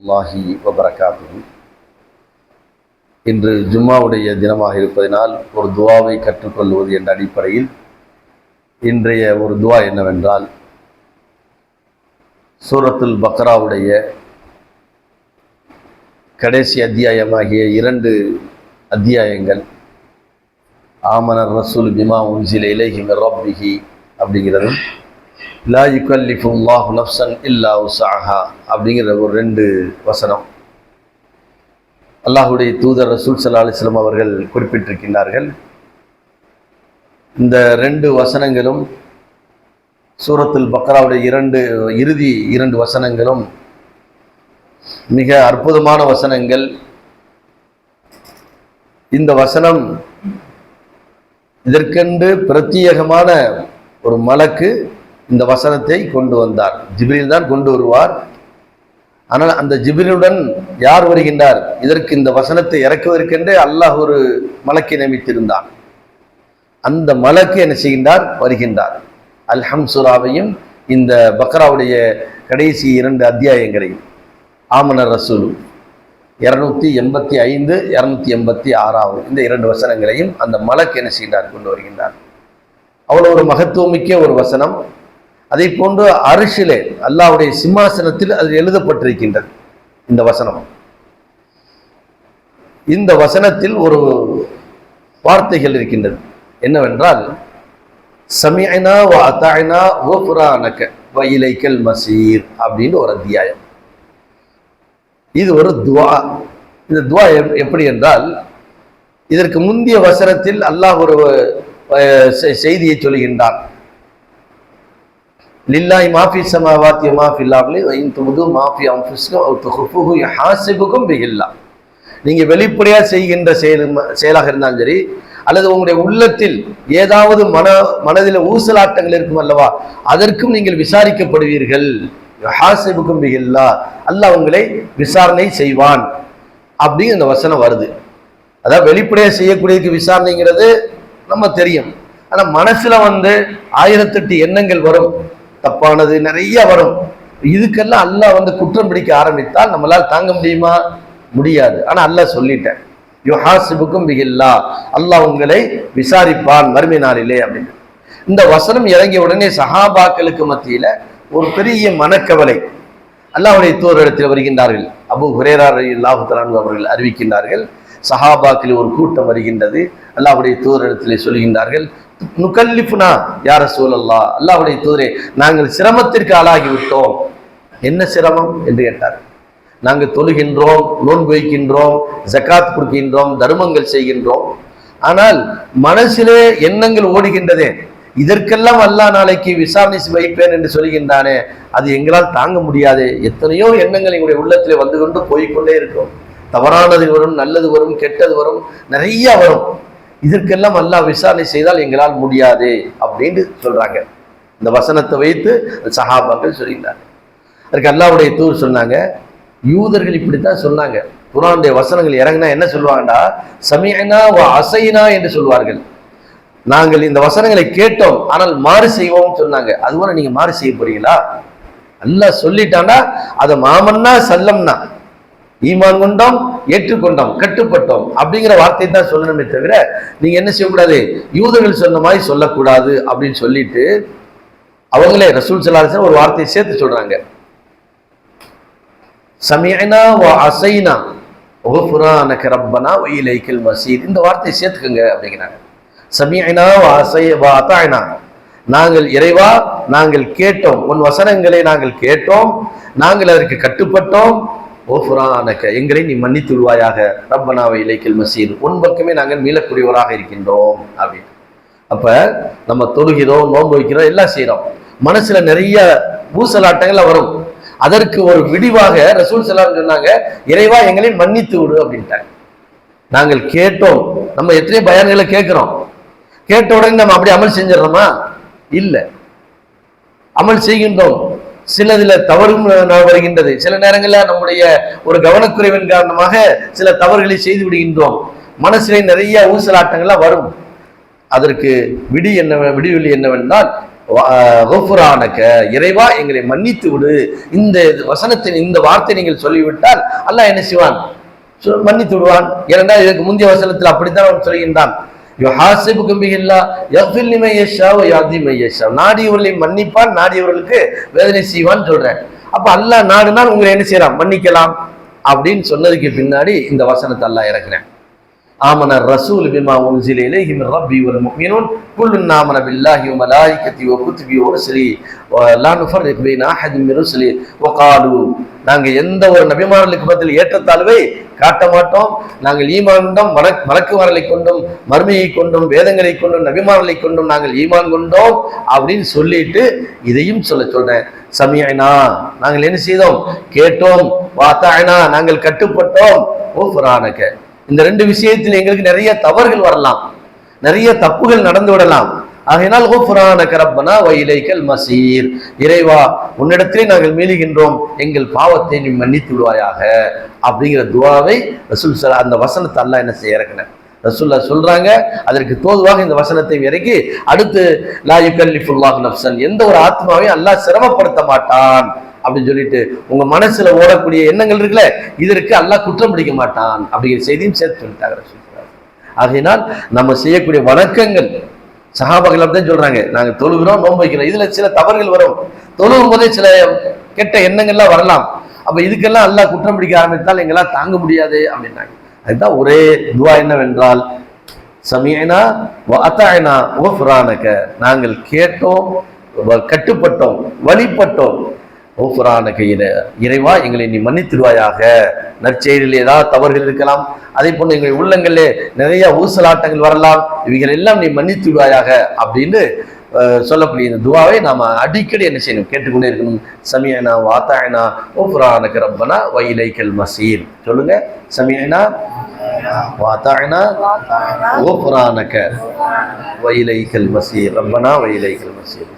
அல்லாஹி வபரகாத்துஹு. இன்று ஜும்மாவுடைய தினமாக இருப்பதனால் ஒரு துவாவை கற்றுக்கொள்வது என்ற அடிப்படையில் இன்றைய ஒரு துவா என்னவென்றால், சூரத்துல் பக்ராவுடைய கடைசி அத்தியாயமாகிய 2 அத்தியாயங்கள் ஆமனர் ரசூல் பிமா உன்சில இலைஹி மிர் ரப்பிஹி அப்படிங்கிறதும் லா யுகல்லிஃபுல்லாஹு நஃப்ஸன் இல்லா உஸ்ஸஹா அப்படிங்கிற ஒரு 2 வசனம் அல்லாஹ்வுடைய தூதர் ரசூல் ஸல்லல்லாஹு அலைஹி வஸல்லம் அவர்கள் குறிப்பிட்டிருக்கின்றார்கள். இந்த 2 வசனங்களும் சூரத்துல் பக்ராவுடைய இறுதி 2 வசனங்களும் மிக அற்புதமான வசனங்கள். இந்த வசனம் இதற்கென்று பிரத்யேகமான ஒரு மலக்கு இந்த வசனத்தை கொண்டு வந்தார். ஜிப்ரீல் தான் கொண்டு வருவார். ஆனால் அந்த ஜிப்ரீலுடன் யார் வருகின்றார்? இதற்கு இந்த வசனத்தை இறக்குவதற்கென்றே அல்லாஹ் ஒரு மலக்கை நியமித்திருந்தான். அந்த மலக்கு என்ன செய்கின்றார்? வருகின்றார். அல்ஹம் சூராவையும் இந்த பக்ராவுடைய கடைசி 2 அத்தியாயங்களையும் ஆமனர் ரசூல் 285 286 இந்த 2 வசனங்களையும் அந்த மலக்கு என்ன செய்கின்றார்? கொண்டு வருகின்றார். அவ்வளவு ஒரு மகத்துவமிக்க ஒரு வசனம். அதை போன்று அரிசிலே அல்லாஹ்வுடைய சிம்மாசனத்தில் அது எழுதப்பட்டிருக்கின்றது இந்த வசனம். இந்த வசனத்தில் ஒரு வார்த்தைகள் இருக்கின்றது. என்னவென்றால், சமிஅனா வ அத்தஅனா வ குர்ஆனக வ இலைக்கல் மசீர் அப்படின்னு ஒரு அத்தியாயம். இது ஒரு துவா. இந்த துவா எப்படி என்றால், இதற்கு முந்தைய வசனத்தில் அல்லாஹ் ஒரு செய்தியை சொல்கின்றான். லில்லாஹி மாஃபி ஸமாவாத்தி வ மாஃபில் அர்லி வ இன் துபது மாஃபி அன்ஃபுஸிகும் அவ் துக்ஃபுஹு யஹாஸிபுகும் பிஹில்லாஹ். நீங்க வெளிப்படையாக செய்கின்ற செயலாக இருந்தாலும் சரி, அல்லது உங்களுடைய உள்ளத்தில் ஏதாவது மனதில் ஊசலாட்டங்கள் இருக்கும் அல்லவா, அதற்கும் நீங்கள் விசாரிக்கப்படுவீர்கள். யஹாஸிபுகும் பிஹில்லாஹ், அல்லாஹ் உங்களை விசாரணை செய்வான் அப்படின்னு இந்த வசனம் வருது. அதாவது வெளிப்படையாக செய்யக்கூடியதுக்கு விசாரணைங்கிறது நம்ம தெரியும். ஆனா மனசுல 1008 எண்ணங்கள் வரும், தப்பானது நிறைய வரும். இதுக்கெல்லாம் அல்லாஹ் குற்றம் பிடிக்க ஆரம்பித்தால் நம்மளால் தாங்க முடியுமா? முடியாது. ஆனா அல்லாஹ் சொல்லிட்டேன், யுஹாஸிபுக்கும் பிஹில்லாஹ், அல்லாஹ் உங்களை விசாரிப்பான் மறுமை நாளிலே அப்படின்னு. இந்த வசனம் இறங்கிய உடனே சஹாபாக்களுக்கு மத்தியில ஒரு பெரிய மனக்கவலை. அல்லாஹ்வுடைய தூதரிடத்தில் வருகின்றார்கள். அபூ ஹுரைரா ரலியல்லாஹு தஆலா அவர்கள் அறிவிக்கின்றார்கள், சஹாபாக்களில் ஒரு கூட்டம் வருகின்றது. அல்லாஹ்வுடைய தூதரிடத்தில் சொல்கின்றார்கள், நுகல்லிஃபுனா யா ரசூலல்லாஹ், அல்லாஹ்வுடைய தூதரே, நாங்கள் சிரமத்திற்கு ஆளாகி விட்டோம். என்ன சிரமம் என்று கேட்டார். நாங்கள் தொழுகின்றோம், நோன்பு வைக்கின்றோம், ஜகாத் கொடுக்கின்றோம், தர்மங்கள் செய்கின்றோம். ஆனால் மனசிலே எண்ணங்கள் ஓடுகின்றதே, இதற்கெல்லாம் அல்லாஹ் நாளைக்கு விசாரணை வைப்பேன் என்று சொல்கின்றானே, அது எங்களால் தாங்க முடியாது. எத்தனையோ எண்ணங்கள் எங்களுடைய உள்ளத்திலே வந்து கொண்டு போய்கொண்டே இருக்கும். தவறானது வரும், நல்லது வரும், கெட்டது வரும், நிறைய வரும். இதற்கெல்லாம் அல்லாஹ் விசாரணை செய்தால் எங்களால் முடியாது அப்படின்னு சொல்றாங்க. இந்த வசனத்தை வைத்து சஹாபாக்கள் சொல்லியிருந்தாங்க. அதுக்கு அல்லாஹ்வுடைய தூதர் சொன்னாங்க, யூதர்கள் இப்படித்தான் சொன்னாங்க. குர்ஆனுடைய வசனங்கள் இறங்கினா என்ன சொல்லுவாங்கடா, சமிஅனா வ அஸைனா என்று சொல்வார்கள். நாங்கள் இந்த வசனங்களை கேட்டோம், ஆனால் மாறு செய்வோம் சொன்னாங்க. அதுவரை நீங்க மாறு செய்ய போறீங்களா? அல்லாஹ் சொல்லிட்டாண்டா அதை மாமன்னா சல்லம்னா, ஈமான் கொண்டோம், ஏற்றுக்கொண்டோம், கட்டுப்பட்டோம் அப்படிங்கிற வார்த்தை தான் சொல்லணுமே தவிர நீங்க என்ன செய்யக்கூடாது, யூதர்கள் சொன்ன மாதிரி சொல்லக்கூடாது அப்படின்னு சொல்லிட்டு அவங்களே ரசூல் ஸல்லல்லாஹு அலைஹி வஸல்லம் ஒரு வார்த்தையை சேர்த்து சொல்றாங்க, சமிஅனா வ அஸைனா குஃப்ரானக ரப்பனா வ இலைக்கல் மஸீர். இந்த வார்த்தையை சேர்த்துக்கங்க அப்படிங்கிறாங்க. சமிஅனா வ அஸைனா, நாங்கள் இறைவா நாங்கள் கேட்டோம், உன் வசனங்களை நாங்கள் கேட்டோம், நாங்கள் அதற்கு கட்டுப்பட்டோம், ஓஃபுரானக எங்களை நீ மன்னித்து விடுவாயாக, ரப்பனா வ இலைக்கல் மஸீர், உன் பக்கமே நாங்கள் மீளக்கூடியவராக இருக்கின்றோம் அப்படின்னு. அப்ப நம்ம தொழுகிறோம், நோன்பு வைக்கிறோம், எல்லாம் செய்யறோம். மனசுல நிறைய ஊசலாட்டங்கள் வரும். அதற்கு ஒரு விடிவாக ரசூல் ஸல்லல்லாஹு அலைஹி வஸல்லம் சொன்னாங்க, இறைவா எங்களை மன்னித்து விடு அப்படின்ட்டாங்க. நாங்கள் கேட்டோம். நம்ம எத்தனை பயான்களை கேட்கிறோம், கேட்ட உடனே நம்ம அப்படி அமல் செஞ்சிடறோமா? இல்லை, அமல் செய்கின்றோம். சிலதுல தவறும் வருகின்றது. சில நேரங்களில் நம்முடைய ஒரு கவனக்குறைவின் காரணமாக சில தவறுகளை செய்து விடுகின்றோம். மனசிலே நிறைய ஊசலாட்டங்கள்லாம் வரும். அதற்கு விடிவெளி என்னவென்றால், குஃப்ரானக, இறைவா எங்களை மன்னித்து விடு. இந்த வசனத்தின் இந்த வார்த்தை நீங்கள் சொல்லிவிட்டால் அல்லாஹ் என்ன செய்வான்? மன்னித்து விடுவான். ஏனென்றால் இதற்கு முந்தைய வசனத்தில் அப்படித்தான் அவன் சொல்கின்றான், நாடியவர்களை மன்னிப்பான், நாடியவர்களுக்கு வேதனை செய்வான்னு சொல்றேன். அப்ப அல்லாஹ் நாடுனால் உங்களை என்ன செய்யறான்? மன்னிக்கலாம் அப்படின்னு சொன்னதுக்கு பின்னாடி இந்த வசனத்தை அல்லாஹ் இறக்குறேன். ஆமன ரசூல் பிமா உன்சில இலைஹி மின் ரப்பி வல் முஃமினூன் குல்லுன் ஆமன பில்லாஹி வ மலாயிகத்தி வ குதுபி வ ருசுலி லா நுஃபர்ரிகு பைன அஹதின் மின் ருசுலி வ காலு, நாங்கள் எந்த ஒரு நபிமார்களுக்கு மத்தியில் ஏற்றத்தாழ்வை காட்ட மாட்டோம். நாங்கள் ஈமான் கொண்டோம், மலக்குமார்களை கொண்டும் மர்மையை கொண்டும் வேதங்களை கொண்டும் நபிமார்களை கொண்டும் நாங்கள் ஈமான் கொண்டோம் அப்படின்னு சொல்லிட்டு இதையும் சொல்றேன். சமியனா, நாங்கள் என்ன செய்தோம்? கேட்டோம். வாத்தாயினா, நாங்கள் கட்டுப்பட்டோம். ஓ புராணக்க, இந்த ரெண்டு விஷயத்தில் எங்களுக்கு நிறைய தவறுகள் வரலாம், நிறைய தப்புகள் நடந்து விடலாம். ஆகையினால் குஃப்ரானக ரப்பனா வ இலைக்கல் மசீர், இறைவா உன்னிடத்திலே நாங்கள் மீளுகின்றோம், எங்கள் பாவத்தை நீ மன்னித்து விடுவாயாக அப்படிங்கிற துவாவை ரசூல் அந்த வசனத்தை அல்லாஹ் என்ன செய்ய இறக்கினார். ரசூல்லா சொல்றாங்க, அதற்கு தோதுவாக இந்த வசனத்தை இறக்கி அடுத்து லா யுகல்லிஃபுல்லாஹு நஃப்ஸன், எந்த ஒரு ஆத்மாவையும் அல்லாஹ் சிரமப்படுத்த மாட்டான் அப்படின்னு சொல்லிட்டு உங்க மனசுல ஓடக்கூடிய எண்ணங்கள் இருக்குல்ல, இதற்கு அல்லாஹ் குற்றம் பிடிக்க மாட்டான் அப்படிங்கிற செய்தியும் சேர்த்து சொல்லிட்டாங்க. ஆகையினால் நம்ம செய்யக்கூடிய வணக்கங்கள், சஹாபாக்கள் அப்படிதான் சொல்றாங்க, நாங்க தொழுகிறோம், நோன்பு வைக்கிறோம், இதுல சில தவறுகள் வரும், தொழுகும் போதே சில கெட்ட எண்ணங்கள்லாம் வரலாம். அப்ப இதுக்கெல்லாம் அல்லாஹ் குற்றம் பிடிக்க ஆரம்பித்தால் எங்கெல்லாம் தாங்க முடியாது அப்படின்னாங்க. அதுதான் ஒரே துவா என்னவென்றால், சமியனா வ அத்தாயினா குஃப்ரானக, நாங்கள் கேட்டோம், கட்டுப்பட்டோம், வழிபட்டோம். குஃப்ரானக, இறைவா எங்களை நீ மன்னித்திடுவாயாக. நற்செயலில் ஏதாவது தவறுகள் இருக்கலாம், அதே போன்று எங்களுடைய உள்ளங்களிலே நிறைய ஊசலாட்டங்கள் வரலாம், இவைகள் எல்லாம் நீ மன்னித்துடுவாயாக அப்படின்னு சொல்லக்கூடிய இந்த துவாவை நாம அடிக்கடி என்ன செய்யணும்? கேட்டுக்கொண்டே இருக்கணும். சமியனா வாத்தாயினா குஃப்ரானக ரப்பனா வ இலைக்கல் மசீர். சொல்லுங்க, சமியனா வாத்தாயினா குஃப்ரானக வ இலைக்கல் மசீர், ரப்பனா வ இலைக்கல் மசீர்.